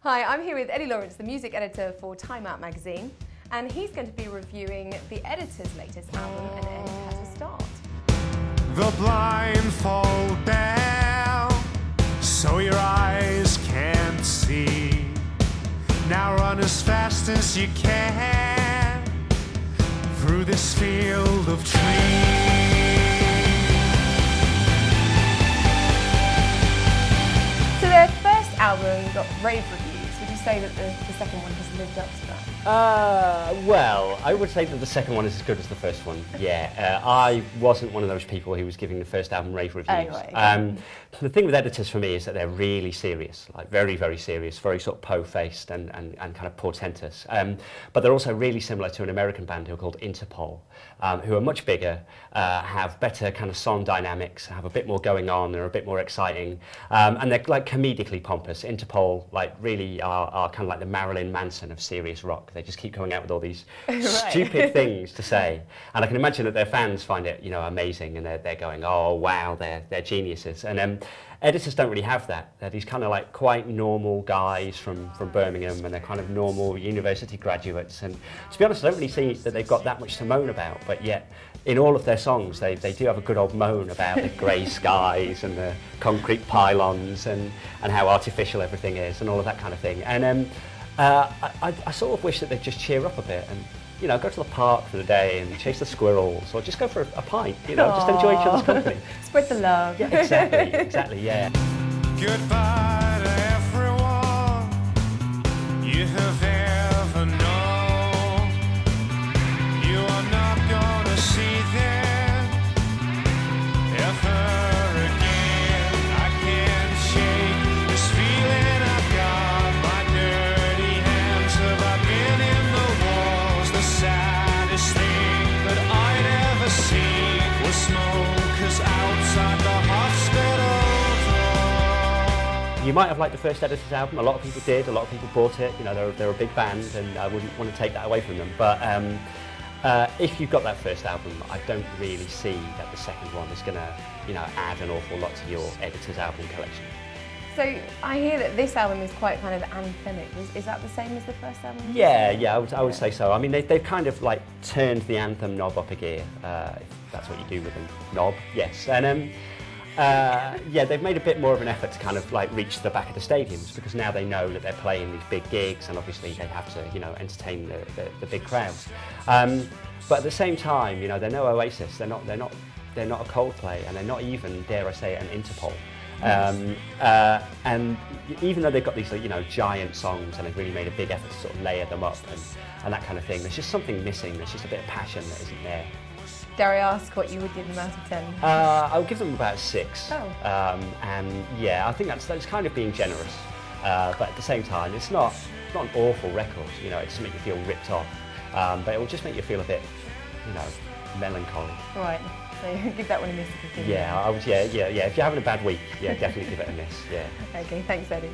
Hi, I'm here with Eddy Lawrence, the music editor for Time Out magazine, and he's going to be reviewing the editor's latest album, And End Has a Start. The blindfold down, so your eyes can't see. Now run as fast as you can through this field of trees. So their first album got rave reviews. Would you say that the second one has lived up to that? Well, I would say that the second one is as good as the first one. Yeah, I wasn't one of those people who was giving the first album rave reviews. Oh, right. The thing with editors for me is that they're really serious, like very, very serious, very sort of po-faced and kind of portentous. But they're also really similar to an American band who are called Interpol, who are much bigger, have better kind of song dynamics, have a bit more going on, they're a bit more exciting, and they're like comedically pompous. Interpol like really are kind of like the Marilyn Manson of serious rock. They just keep coming out with all these stupid things to say, and I can imagine that their fans find it, you know, amazing, and they're going, oh wow, they're geniuses. And editors don't really have that. They're these kind of like quite normal guys from Birmingham, and they're kind of normal university graduates. And to be honest, I don't really see that they've got that much to moan about, but yet in all of their songs they do have a good old moan about the grey skies and the concrete pylons and how artificial everything is and all of that kind of thing. And I sort of wish that they'd just cheer up a bit and, you know, go to the park for the day and chase the squirrels, or just go for a pint, you know, just enjoy each other's company. Spread the love. Yeah, exactly, yeah. Goodbye to everyone you have ever known. You are not gonna see them ever again. I can't shake this feeling I've got. My dirty hands have been in the walls. The saddest thing that I'd ever seen was smokers outside the hospital. You might have liked the first Editor's album. A lot of people did. A lot of people bought it. You know, they're a big band, and I wouldn't want to take that away from them. But if you've got that first album, I don't really see that the second one is going to, you know, add an awful lot to your Editor's album collection. So I hear that this album is quite kind of anthemic. Is that the same as the first album? Yeah, I would say so. I mean, they've kind of like turned the anthem knob up a gear, if that's what you do with a knob. Yes, and yeah, they've made a bit more of an effort to kind of like reach the back of the stadiums, because now they know that they're playing these big gigs, and obviously they have to, you know, entertain the big crowds. But at the same time, you know, they're no Oasis, they're not a Coldplay, and they're not even, dare I say it, an Interpol. And even though they've got these, you know, giant songs, and they've really made a big effort to sort of layer them up and that kind of thing, there's just something missing. There's just a bit of passion that isn't there. Dare I ask what you would give them out of 10? I'll give them about 6. Oh. And yeah, I think that's kind of being generous. But at the same time, it's not an awful record. You know, it doesn't make you feel ripped off, but it will just make you feel a bit, you know, melancholy. Right. So give that one a miss if you think. Yeah, I would. Yeah. If you're having a bad week, yeah, definitely give it a miss. Yeah. Okay. Thanks, Eddy.